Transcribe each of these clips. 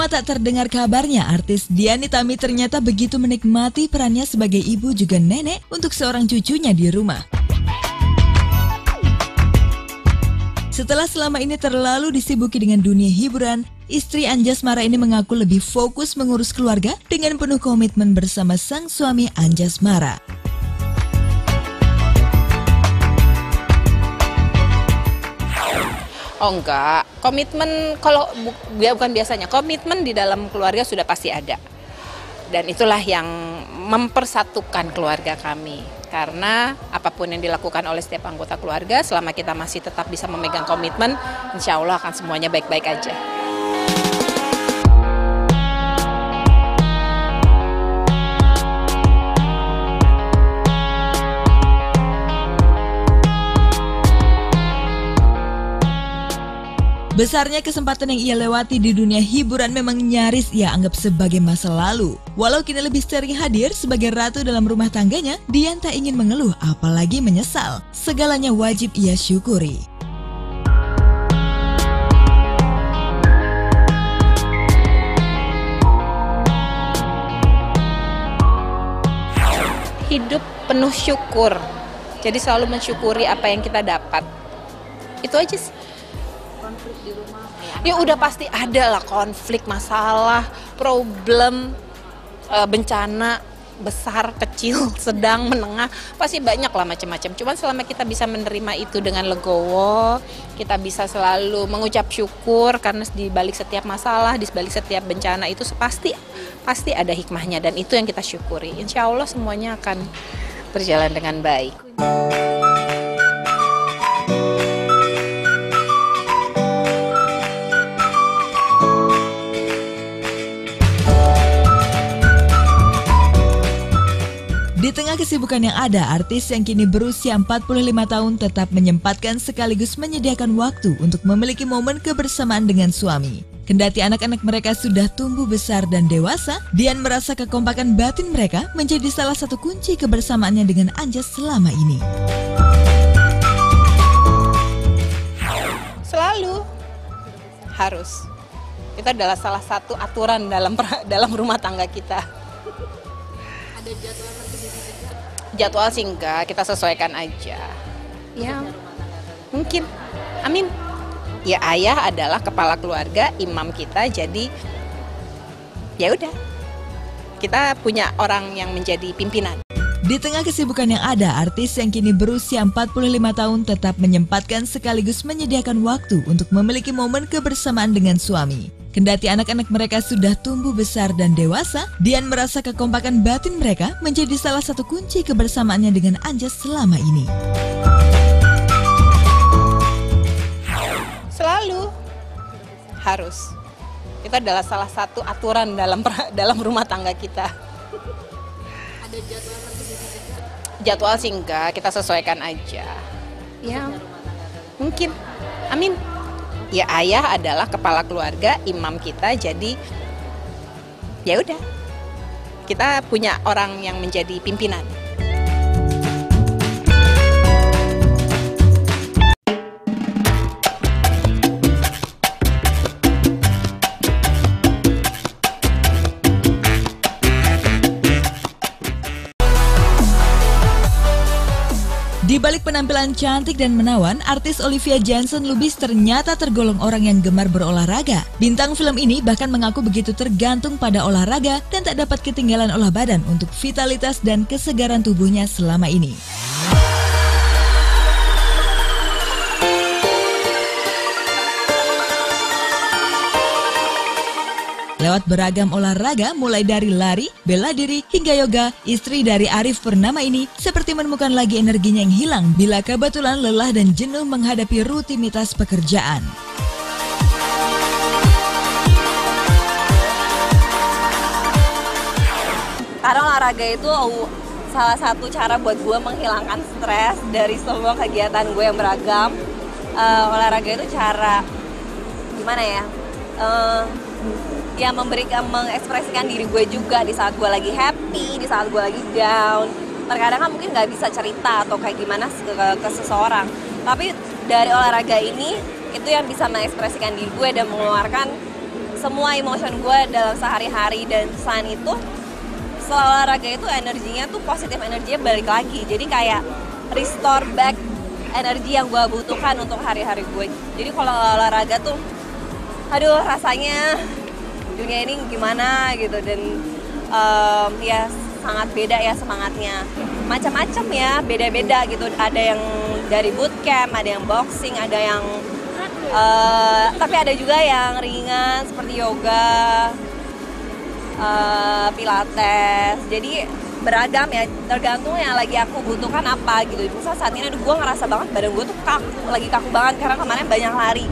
Lama tak terdengar kabarnya, artis Dian Nitami ternyata begitu menikmati perannya sebagai ibu juga nenek untuk seorang cucunya di rumah. Setelah selama ini terlalu disibuki dengan dunia hiburan, istri Anjasmara ini mengaku lebih fokus mengurus keluarga dengan penuh komitmen bersama sang suami Anjasmara. Oh enggak, komitmen kalau bukan biasanya, komitmen di dalam keluarga sudah pasti ada. Dan itulah yang mempersatukan keluarga kami. Karena apapun yang dilakukan oleh setiap anggota keluarga, selama kita masih tetap bisa memegang komitmen, insya Allah akan semuanya baik-baik aja. Besarnya kesempatan yang ia lewati di dunia hiburan memang nyaris ia anggap sebagai masa lalu. Walau kini lebih sering hadir sebagai ratu dalam rumah tangganya, Dian tak ingin mengeluh apalagi menyesal. Segalanya wajib ia syukuri. Hidup penuh syukur, jadi selalu mensyukuri apa yang kita dapat. Itu aja sih. Konflik di rumah ya udah pasti ada lah, konflik, masalah, problem, bencana besar, kecil, sedang, menengah, pasti banyak lah macam-macam. Cuman selama kita bisa menerima itu dengan legowo, kita bisa selalu mengucap syukur karena di balik setiap masalah, di balik setiap bencana itu pasti ada hikmahnya, dan itu yang kita syukuri. Insya Allah semuanya akan berjalan dengan baik. Di tengah kesibukan yang ada, artis yang kini berusia 45 tahun tetap menyempatkan sekaligus menyediakan waktu untuk memiliki momen kebersamaan dengan suami. Kendati anak-anak mereka sudah tumbuh besar dan dewasa, Dian merasa kekompakan batin mereka menjadi salah satu kunci kebersamaannya dengan Anjas selama ini. Selalu harus. Itu adalah salah satu aturan dalam rumah tangga kita. Ada jadwal sih enggak, kita sesuaikan aja. Ya, mungkin. Amin. Ya, ayah adalah kepala keluarga, imam kita, jadi ya udah. Kita punya orang yang menjadi pimpinan. Di tengah kesibukan yang ada, artis yang kini berusia 45 tahun tetap menyempatkan sekaligus menyediakan waktu untuk memiliki momen kebersamaan dengan suami. Kendati anak-anak mereka sudah tumbuh besar dan dewasa, Dian merasa kekompakan batin mereka menjadi salah satu kunci kebersamaannya dengan Anjas selama ini. Selalu harus. Itu adalah salah satu aturan dalam rumah tangga kita. Ada jadwal sih enggak, kita sesuaikan aja. Ya, mungkin. Amin. Ya, ayah adalah kepala keluarga, imam kita, jadi ya udah. Kita punya orang yang menjadi pimpinan. Di balik penampilan cantik dan menawan, artis Olivia Jansen Lubis ternyata tergolong orang yang gemar berolahraga. Bintang film ini bahkan mengaku begitu tergantung pada olahraga dan tak dapat ketinggalan olah badan untuk vitalitas dan kesegaran tubuhnya selama ini. Lewat beragam olahraga mulai dari lari, bela diri, hingga yoga, istri dari Arif Purnama ini seperti menemukan lagi energinya yang hilang bila kebetulan lelah dan jenuh menghadapi rutinitas pekerjaan. Karena olahraga itu salah satu cara buat gue menghilangkan stres dari semua kegiatan gue yang beragam. Olahraga itu cara gimana ya? Ya mengekspresikan diri gue juga di saat gue lagi happy, di saat gue lagi down. Terkadang kan mungkin nggak bisa cerita atau kayak gimana ke seseorang. Tapi dari olahraga ini, itu yang bisa mengekspresikan diri gue dan mengeluarkan semua emotion gue dalam sehari-hari. Dan selain itu setelah olahraga itu energinya tuh positif, energinya balik lagi, jadi kayak restore back energi yang gue butuhkan untuk hari-hari gue. Jadi kalau olahraga tuh aduh rasanya dunia ini gimana gitu. Dan ya sangat beda ya semangatnya, macam-macam ya, beda-beda gitu. Ada yang dari bootcamp, ada yang boxing, ada yang tapi ada juga yang ringan seperti yoga, pilates. Jadi beragam ya, tergantung yang lagi aku butuhkan apa gitu. Misal saat ini gue ngerasa banget badan gue tuh lagi kaku banget karena kemarin banyak lari.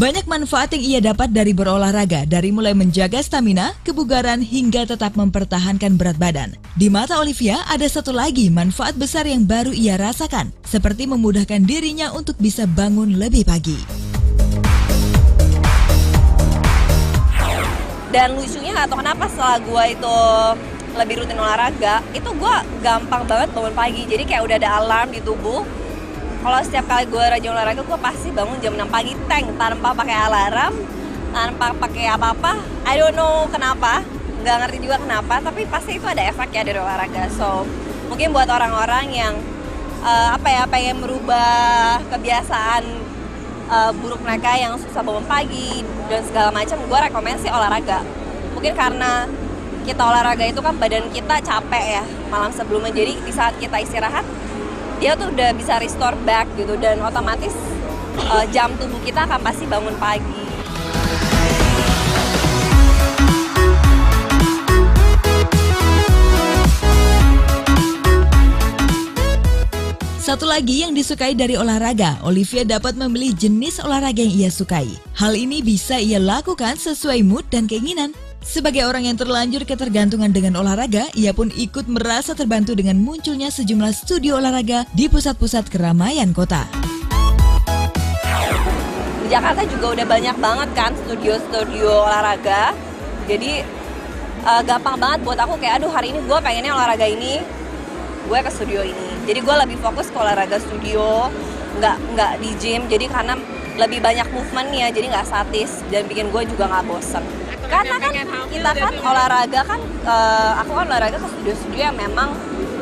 Banyak manfaat yang ia dapat dari berolahraga, dari mulai menjaga stamina, kebugaran, hingga tetap mempertahankan berat badan. Di mata Olivia, ada satu lagi manfaat besar yang baru ia rasakan, seperti memudahkan dirinya untuk bisa bangun lebih pagi. Dan lucunya nggak tahu kenapa setelah gue itu lebih rutin olahraga, itu gue gampang banget bangun pagi. Jadi kayak udah ada alarm di tubuh. Kalau setiap kali gue rajin olahraga, gue pasti bangun jam 6 pagi tanpa pakai alarm, tanpa pakai apa-apa. I don't know kenapa, nggak ngerti juga kenapa, tapi pasti itu ada efek ya dari olahraga. So mungkin buat orang-orang yang pengen merubah kebiasaan buruk mereka yang susah bangun pagi dan segala macam, gue rekomendasi olahraga. Mungkin karena kita olahraga itu kan badan kita capek ya malam sebelumnya, jadi di saat kita istirahat dia tuh udah bisa restore back gitu, dan otomatis jam tubuh kita akan pasti bangun pagi. Satu lagi yang disukai dari olahraga, Olivia dapat memilih jenis olahraga yang ia sukai. Hal ini bisa ia lakukan sesuai mood dan keinginan. Sebagai orang yang terlanjur ketergantungan dengan olahraga, ia pun ikut merasa terbantu dengan munculnya sejumlah studio olahraga di pusat-pusat keramaian kota. Di Jakarta juga udah banyak banget kan studio-studio olahraga. Jadi gampang banget buat aku kayak aduh hari ini gue pengennya olahraga ini, gue ke studio ini. Jadi gue lebih fokus ke olahraga studio, nggak di gym. Jadi karena lebih banyak movementnya, jadi nggak statis dan bikin gue juga nggak bosen. Karena kan kita kan olahraga kan, aku kan olahraga ke studio-studio yang memang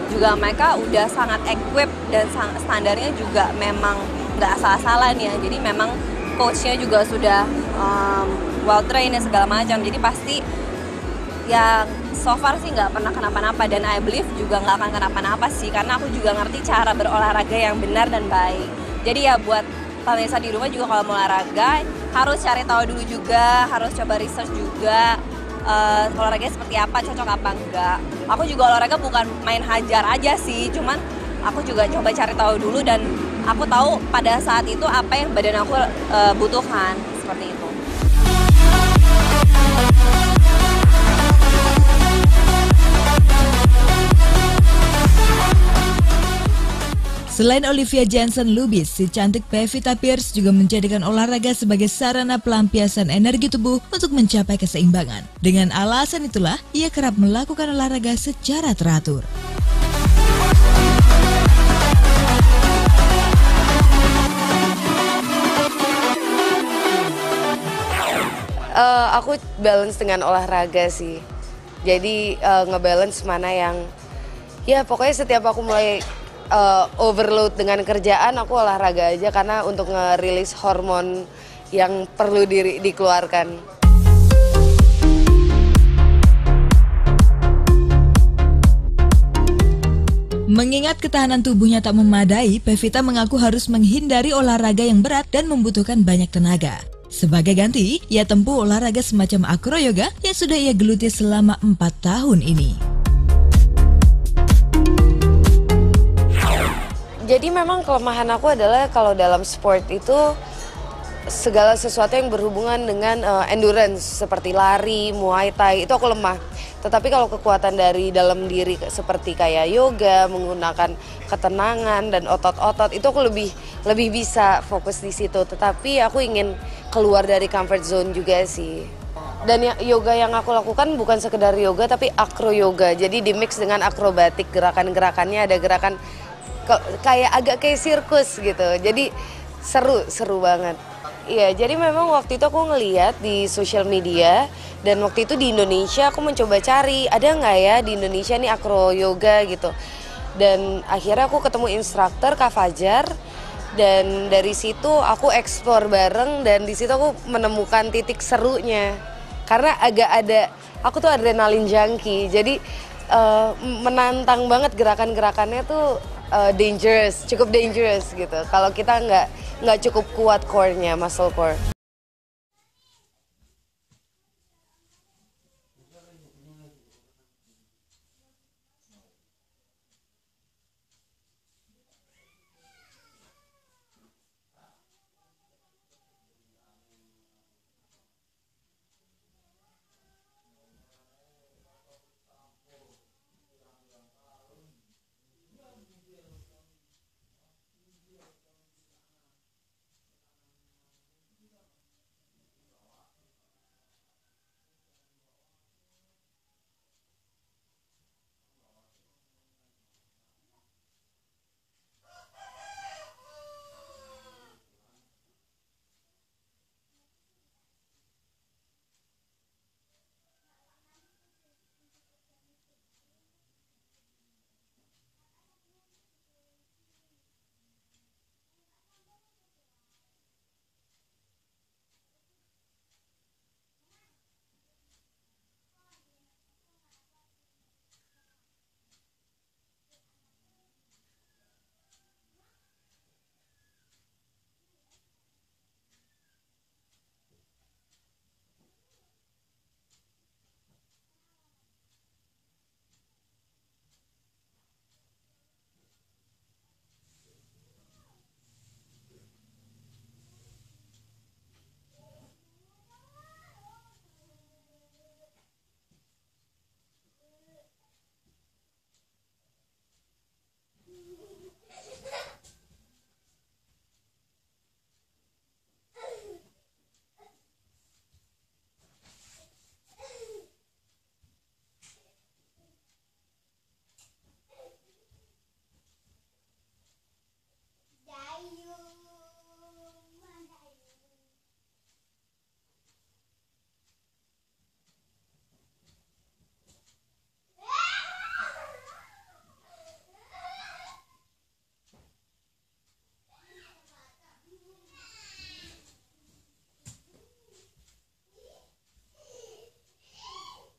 juga mereka udah sangat equip dan standarnya juga memang nggak asal-asalan ya. Jadi memang coachnya juga sudah well trained dan segala macam. Jadi pasti ya so far sih nggak pernah kenapa-napa, dan I believe juga nggak akan kenapa-napa sih, karena aku juga ngerti cara berolahraga yang benar dan baik. Jadi ya buat pemirsa di rumah juga kalau mau olahraga harus cari tahu dulu juga, harus coba research juga olahraganya seperti apa, cocok apa enggak. Aku juga olahraga bukan main hajar aja sih, cuman aku juga coba cari tahu dulu dan aku tahu pada saat itu apa yang badan aku butuhkan, seperti itu. Selain Olivia Jansen-Lubis, si cantik Pevita Pierce juga menjadikan olahraga sebagai sarana pelampiasan energi tubuh untuk mencapai keseimbangan. Dengan alasan itulah, ia kerap melakukan olahraga secara teratur. Aku balance dengan olahraga sih. Jadi ngebalance mana yang, ya pokoknya setiap aku mulai overload dengan kerjaan, aku olahraga aja karena untuk ngerilis hormon yang perlu dikeluarkan. Mengingat ketahanan tubuhnya tak memadai, Pevita mengaku harus menghindari olahraga yang berat dan membutuhkan banyak tenaga. Sebagai ganti, ia tempuh olahraga semacam acroyoga yang sudah ia geluti selama 4 tahun ini. Jadi memang kelemahan aku adalah kalau dalam sport itu segala sesuatu yang berhubungan dengan endurance seperti lari, muay thai itu aku lemah. Tetapi kalau kekuatan dari dalam diri seperti kayak yoga, menggunakan ketenangan dan otot-otot itu aku lebih bisa fokus di situ. Tetapi aku ingin keluar dari comfort zone juga sih. Dan yoga yang aku lakukan bukan sekedar yoga tapi acroyoga. Jadi di mix dengan akrobatik, gerakan-gerakannya ada gerakan kayak agak kayak sirkus gitu. Jadi seru banget. Iya, jadi memang waktu itu aku ngeliat di sosial media dan waktu itu di Indonesia aku mencoba cari ada nggak ya di Indonesia nih acro yoga gitu. Dan akhirnya aku ketemu instruktur Kak Fajar dan dari situ aku eksplor bareng dan di situ aku menemukan titik serunya. Karena aku tuh adrenalin junkie, jadi menantang banget gerakan-gerakannya tuh cukup dangerous gitu. Kalau kita nggak cukup kuat core-nya, muscle core.